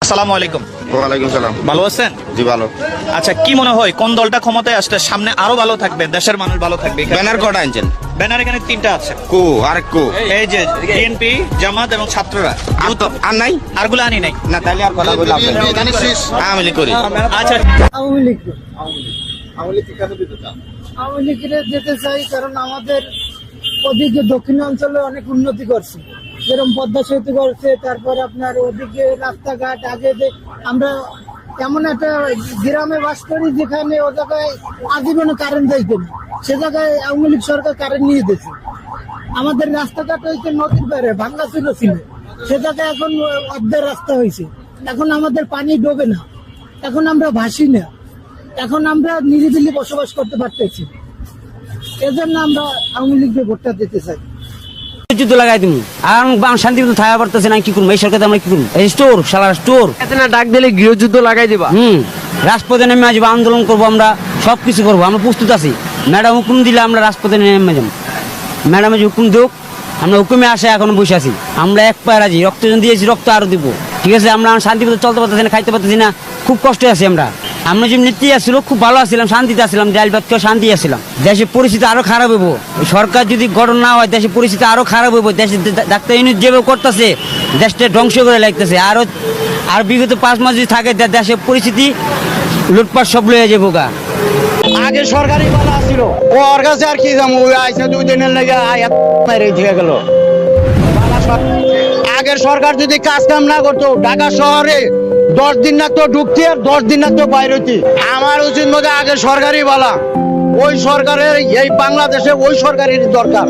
আসসালামু আলাইকুম। ওয়ালাইকুম সালাম। ভালো আছেন? জি ভালো। আচ্ছা, কি মনে হয় কোন দলটা ক্ষমতায় আসলে সামনে আরো ভালো থাকবে, দেশের মানুষ ভালো থাকবে? ব্যানার কটা আনছেন? ব্যানার এখানে 3টা আছে। কো আরেক কো? এই যে বিএনপি, জামাত এবং ছাত্ররা। আর নাই? আরগুলো আনি নাই। না তাহলে আর কথা বললাম না। আওয়ামী লীগ করি। আচ্ছা, আওয়ামী লীগ আওয়ামী লীগের যেতে চাই, কারণ আমাদের ওদিকে দক্ষিণাঞ্চলে অনেক উন্নতি করছে, যেরকম পদ্মা সেতু করছে, তারপর আপনার ওদিকে রাস্তাঘাট। আগে যে আমরা এমন একটা গ্রামে বাস করি যেখানে ও জায়গায় আজীবনে কারেন্ট যাইতে না, সে জায়গায় আওয়ামী লীগ সরকার কারেন্ট নিয়ে দিয়েছে। আমাদের রাস্তাঘাট হয়েছে নদীর পাড়ে, ভাঙ্গা ছিল, সে জায়গায় এখন অর্ধেক রাস্তা হয়েছে। এখন আমাদের পানি ডোবে না, এখন আমরা ভাসি না, এখন আমরা নিরিবিলি বসবাস করতে পারতেছি। এজন্য আমরা আওয়ামী লীগকে ভোটটা দিতে চাই। যুদ্ধ লাগাই তুমি আর শান্তি মতো থাকা পারতেছে না, কি করবো? এই সরকার আমরা কি করবো? এই স্টোর সালা স্টোর না ডাক দিলে গৃহযুদ্ধ লাগাই দিবা। রাজপথে নেমে আসবো, আন্দোলন করবো, আমরা সবকিছু করবো, আমরা প্রস্তুত আছি। ম্যাডাম হুকুম দিলে আমরা রাজপথে নেমে যাবো। ম্যাডামে যে হুকুম দেখ, আমরা হুকুমে আসে এখনো বসে আছি। আমরা এক পায়ে রাজি, রক্ত দিয়েছি, রক্ত আরো দিব। ঠিক আছে, আমরা শান্তি মতো চলতে পারতেছি না, খাইতে পারতেছি না, খুব কষ্টে আছি আমরা। আমরা যে নীতি আসছিল খুব ভালো আসছিলাম, শান্তিতে আসছিলাম, ডাল ভাত খেয়ে শান্তি আসছিলাম। দেশের পরিস্থিতি আরো খারাপ হইব, সরকার যদি গঠন না হয় দেশের পরিস্থিতি আরো খারাপ হইব। দেশের ডাক্তার ইউনিট যেভাবে করতেছে, দেশটা ধ্বংস করে লাগতেছে। আর বিগত 5 মাস যদি থাকে দেশের পরিস্থিতি লুটপাট সব লয়ে যাবো গা। আগে সরকারি বালা ছিল, ওর কাছে আর কি যাবো, ওই আইসা 2 দিনের লেগে আয়াত মেরে থেকে গেল। আগের সরকার যদি কাজ কাম না করতো, ঢাকা শহরে 10 দিন না তো ঢুকতি আর 10 দিন না তো বাইর হইতি। আমার উচিত মধ্যে আগে সরকারি বালা, ওই সরকারের এই বাংলাদেশে ওই সরকারের দরকার,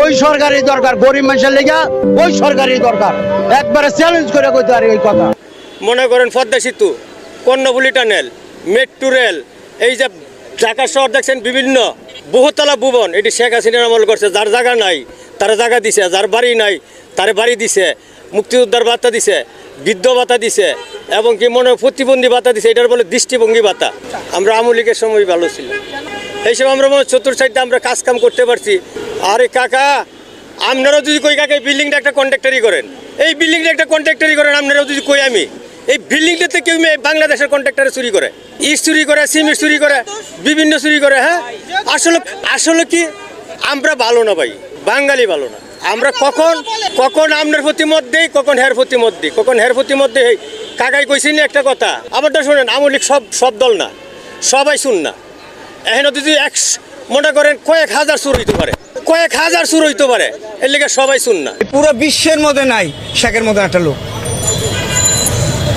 ওই সরকারি দরকার, গরিব মানুষের লেগে ওই সরকারি দরকার। একবারে চ্যালেঞ্জ করে কইতে পারি এই কথা। মনে করেন পদ্মা সেতু, কর্ণফুলী টানেল, মেট্রো রেল, এই যে ঢাকা শহর দেখছেন বিভিন্ন বহুতলা ভবন, এটি শেখ হাসিনার আমল করছে। যার জায়গা নাই তারা জায়গা দিছে, যার বাড়ি নাই তারে বাড়ি দিছে, মুক্তিযোদ্ধার ভাতা দিছে, বৃদ্ধ ভাতা দিছে, এবং কি মনে প্রতিবন্ধী ভাতা দিছে, এটার বলে দৃষ্টিভঙ্গি ভাতা। আমরা আওয়ামী লীগের সময় ভালো ছিল, এই সময় আমরা চতুর সাইডে আমরা কাজ কাম করতে পারছি। আরে কাকা, আপনারাও যদি কই কাকা এই বিল্ডিংটা একটা কন্ট্রাক্টারি করেন, এই বিল্ডিংটা একটা কন্ট্রাক্টারি করেন, আপনারাও যদি কই আমি এই বিল্ডিংটাতে কেউ বাংলাদেশের কন্ট্রাক্টারে চুরি করে, ইট চুরি করে, সিমেন্ট চুরি করে, বিভিন্ন চুরি করে। হ্যাঁ, আসলে কি আমরা ভালো না ভাই, বাঙালি ভালো না। আমরা কখন আপনার প্রতি মত দেই, কখন হের প্রতি মত দিই, কখন হের প্রতি মত দেই। কাকাই কইছি না একটা কথা, আমারটা শোনেন, আওয়ামী লীগ সব দল না, সবাই শুন না। এখন যদি মনে করেন কয়েক হাজার চুর হইতে পারে, কয়েক হাজার চুর হইতে পারে, এর লেগে সবাই শুন না। পুরো বিশ্বের মধ্যে নাই শেখের মধ্যে একটা লোক,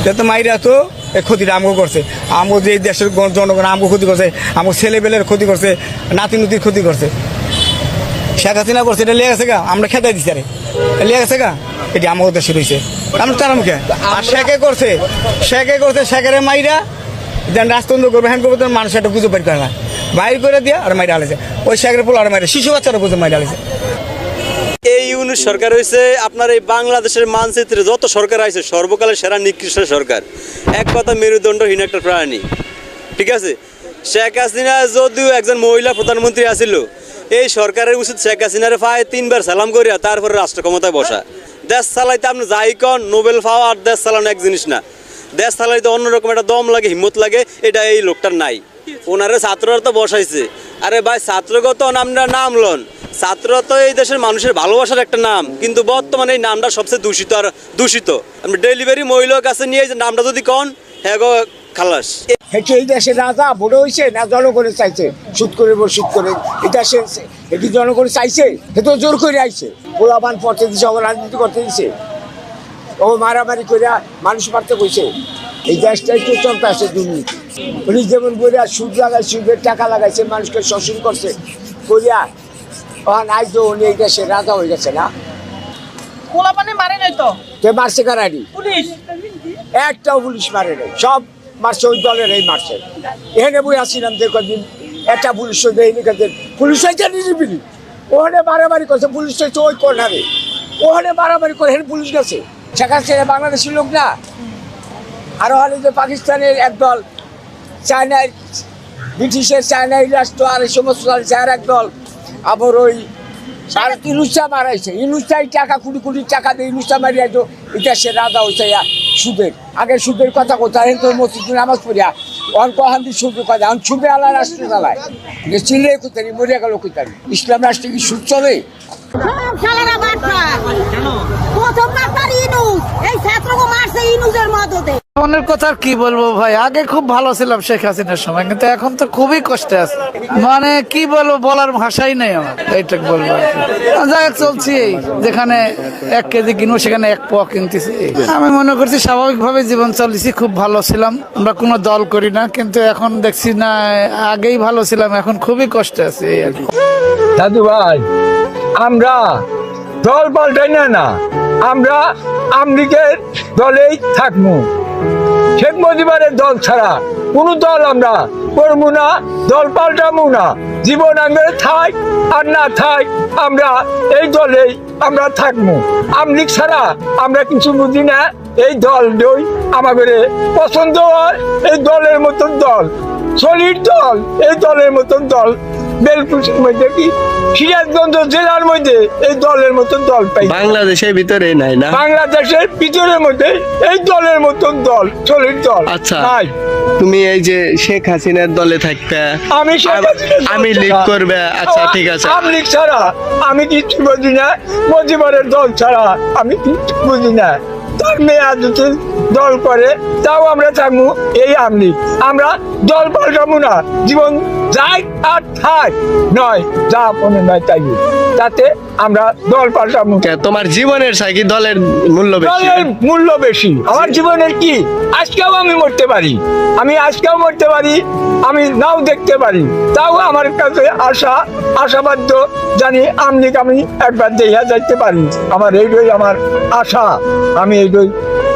যত মাইরা তো এই ক্ষতিটা আমগো করছে। আমগো যে দেশের জনগণ আমগো ক্ষতি করছে, আমগো ছেলেবেলের ক্ষতি করছে, নাতি নতির ক্ষতি করছে। শেখ হাসিনা করছে, এটা লেগে গেছে গা, আমরা খেতাই দিচ্ছি। আরে লেগে গেছে গা, এটি আমগো দেশে রয়েছে, আমরা তার মুখে। আর শেখে করছে শেখের মাইরা যেন রাজতন্ত্র করবে, হ্যান করবে, মানুষ একটা গুজব বের করে না, বাইর করে দিয়া আর মাইরা আলেছে। ওই শেখের পোলা আর মাইরা শিশু বাচ্চারা গুজব মাইরা আলেছে। এই ইউনিট সরকার হয়েছে আপনার এই বাংলাদেশের মানচিত্রে যত সরকার আছে সর্বকালের সেরা নিকৃষ্ট সরকার। এক কথা মেরুদণ্ডহীন একটা প্রাণী। ঠিক আছে, শেখ হাসিনা যদিও একজন মহিলা প্রধানমন্ত্রী আছিল, এই সরকারের উচিত শেখ হাসিনারে পায় 3 বার সালাম করিয়া তারপরে রাষ্ট্র ক্ষমতায় বসা। দেশ চালাইতে আপনি যাই কন, নোবেল পাওয়া আর দেশ চালানো এক জিনিস না। দেশ চালাইতে অন্যরকম একটা দম লাগে, হিম্মত লাগে, এটা এই লোকটার নাই। ওনারে ছাত্ররা তো বসাইছে। আরে ভাই, ছাত্রগত আপনার নাম লন, ছাত্র তো এই দেশের মানুষের ভালোবাসার একটা নাম, কিন্তু বর্তমানে এই নামটা সবচেয়ে দূষিত। আপনি ডেলিভারি মহিলার কাছে নিয়ে যে নামটা যদি কন, হ্যাঁ গো খালাস। এই দেশের রাজা বড় হয়েছে না জনগণে চাইছে? সুদ করে এটা এটি জনগণে চাইছে, সে তো জোর করে আইছে। পোলাবান পড়তে দিছে, ও রাজনীতি করতে দিছে, ও মারামারি করে মানুষ মারতে কইছে। এই দেশটাই তো চলতে আসে দুর্নীতি। উনি যেমন করে সুদ লাগাইছে, সুদের টাকা লাগাইছে, মানুষকে শোষণ করছে করিয়া, নাই তো উনি এই দেশের রাজা হয়ে গেছে না? মারে নাই তো, কে মারছে? কারানি একটাও পুলিশ মারে নাই, সব মারছে ওই দলের, এই মারছে। এখানে বই আসছিলাম যে কদিন, একটা পুলিশ দেয়নি, পুলিশ হয়েছে নিরিবিলি, ওখানে মারামারি করছে, পুলিশ হয়েছে ওই কর্নারে, ওখানে মারামারি করে হেন পুলিশ গেছে। সেখানে সে বাংলাদেশের লোক না। আরো হলে যে পাকিস্তানের একদল, চায়নার ব্রিটিশের চায়নার রাষ্ট্র, আর এই সমস্ত এক দল, আবার ওই ভারত ইনুসা মারাইছে, ইনুসাই টাকা কোটি কোটি টাকা দিয়ে ইনুসা মারিয়া তো এটা সে রাজা হয়েছে সুদের। আগে সুদের কথা কোথায় তোর মসজিদে নামাজ পড়িয়া অল্প হান্দি সুদের কথা, এখন সুদে আলা রাষ্ট্র চালায়, চিনলে কোথায় মরিয়া গেল কোথায়। ইসলাম রাষ্ট্রে কি সুদ চলে? মনের কথা আর কি বলবো ভাই, আগে খুব ভালো ছিলাম শেখ হাসিনার সময়, কিন্তু এখন তো খুবই কষ্টে আছে। মানে কি বলবো, বলার ভাষাই নেই আমার, এইটুকু বলবো আর কি। যাই হোক চলছি, যেখানে 1 কেজি কিনবো সেখানে 1 পোয়া কিনতেছি। আমি মনে করছি স্বাভাবিকভাবে জীবন চালিয়েছি, খুব ভালো ছিলাম। আমরা কোনো দল করি না, কিন্তু এখন দেখছি না আগেই ভালো ছিলাম, এখন খুবই কষ্টে আছে এই আর কি। দাদু ভাই, আমরা দল পাল্টাই না, আমরা আমলিগের দলেই থাকবো। শেখ মুজিবের দল ছাড়া কোনো দল আমরা করবো না, দল পাল্টাবো না। জীবন আমাদের থাক আর না থাক, আমরা এই দলেই আমরা থাকবো। আমলিগ ছাড়া আমরা কিছু বুঝি না। এই দল আমাদের পছন্দ হয়, এই দলের মতন দল, সলিড দল, এই দলের মতন দল বেলকুচির মধ্যে কি সিরাজগঞ্জ জেলার মধ্যে এই দলের মতন দল পাই। বাংলাদেশের ভিতরে নাই না, বাংলাদেশের ভিতরের মধ্যে এই দলের মতন দল, সলিড দল আচ্ছা নাই। তুমি এই যে শেখ হাসিনার দলে থাকতে, আমি আমি লিগ করবে, আচ্ছা ঠিক আছে। আমি লীগ ছাড়া আমি কিছু বুঝি না, মুজিবের দল ছাড়া আমি কিছু বুঝি না। তার মেয়ে যদি দল করে তাও আমরা থাকবো এই আমলি, আমরা দল পাল্টাবো না। জীবন যাই আর থাক নয়, যা মনে নয় তাই, তাতে আমরা দল পাল্টাবো। তোমার জীবনের সাইকি দলের মূল্য বেশি? দলের মূল্য বেশি। আমার জীবনের কি, আজকেও আমি মরতে পারি, আমি আজকেও মরতে পারি, আমি নাও দেখতে পারি, তাও আমার কাছে আশাবাদ্য জানি আমলিক আমি একবার দেখিয়া যাইতে পারি। আমার এইটাই আমার আশা, আমি এইটাই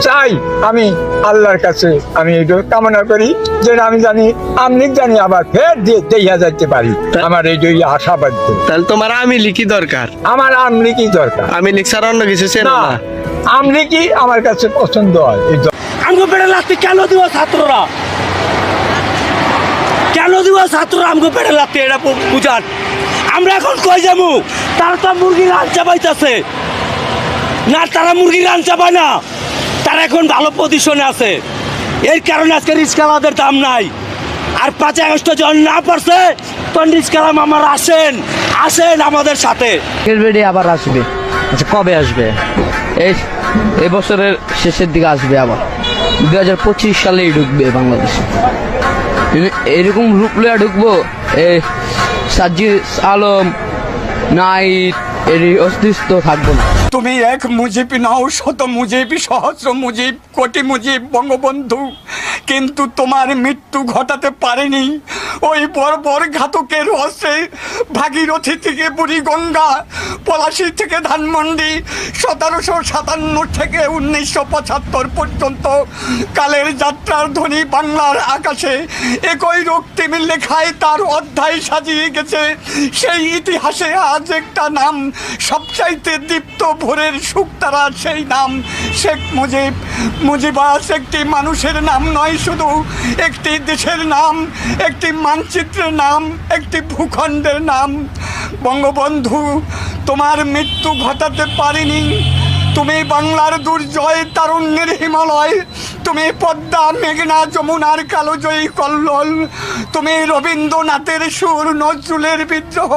চাই, আমি আল্লাহর কাছে আমি এইটাই কামনা করি যে আমি জানি আমলিক জানি আবার ফের দেখিয়া যাইতে পারি। আমার এইটাই আশাবাদ্য। তাহলে তোমার আমি লিখি দরকার? আমার আমলিকই দরকার, আমি লিখ ছাড়া অন্য কিছু চেনো না। না? আমলিকই আমার কাছে পছন্দ হয়। আমগো পেটে লাগতে কেন দিব ছাত্ররা? কেন দিব ছাত্ররা আমগো পেটে লাগতে? এটা বুঝান। আমরা এখন কই যাবো? তারা তো মুরগি রান চাপাইতেছে না, তারা মুরগি রান চাপায় না, তারা এখন ভালো পজিশনে আছে। এর কারণে আজকে রিস্কালাদের দাম নাই। আর 5 আগস্ট যখন না পারছে তখন রিস্কালাম আমার আসেন আমাদের সাথে। আবার আসবে, আচ্ছা কবে আসবে? এই বছরের শেষের দিকে আসবে, আবার 2025 সালেই ঢুকবে বাংলাদেশে। এরকম রূপ লইয়া ঢুকবো, সাজ্জিদ আলম নাইট এর অস্তিত্ব থাকবো না। তুমি এক মুজিব নাও, শত মুজিব, সহস্র মুজিব, কোটি মুজিব বঙ্গবন্ধু, কিন্তু তোমার মৃত্যু ঘটাতে পারেনি ওই বর্বর ঘাতকের অস্ত্রে। ভাগীরথী থেকে বুড়িগঙ্গা, পলাশী থেকে ধানমন্ডি, 1757 থেকে 1975 পর্যন্ত কালের যাত্রার ধ্বনি বাংলার আকাশে একই রক্তিম লেখায় তার অধ্যায় সাজিয়ে গেছে। সেই ইতিহাসে আজ একটা নাম সবচাইতে দীপ্ত ভোরের শুকতারা, সেই নাম শেখ মুজিব। মুজিবাস একটি মানুষের নাম নয়, শুধু একটি দেশের নাম, একটি মানচিত্রের নাম, একটি ভূখণ্ডের নাম। বঙ্গবন্ধু, তোমার মৃত্যু ঘটাতে পারিনি। তুমি বাংলার দুর্জয়, তারুণ্যের হিমালয়, তুমি পদ্মা, মেঘনা, যমুনার কালোজয়ী কল্লোল, তুমি রবীন্দ্রনাথের সুর, নজরুলের বিদ্রোহ।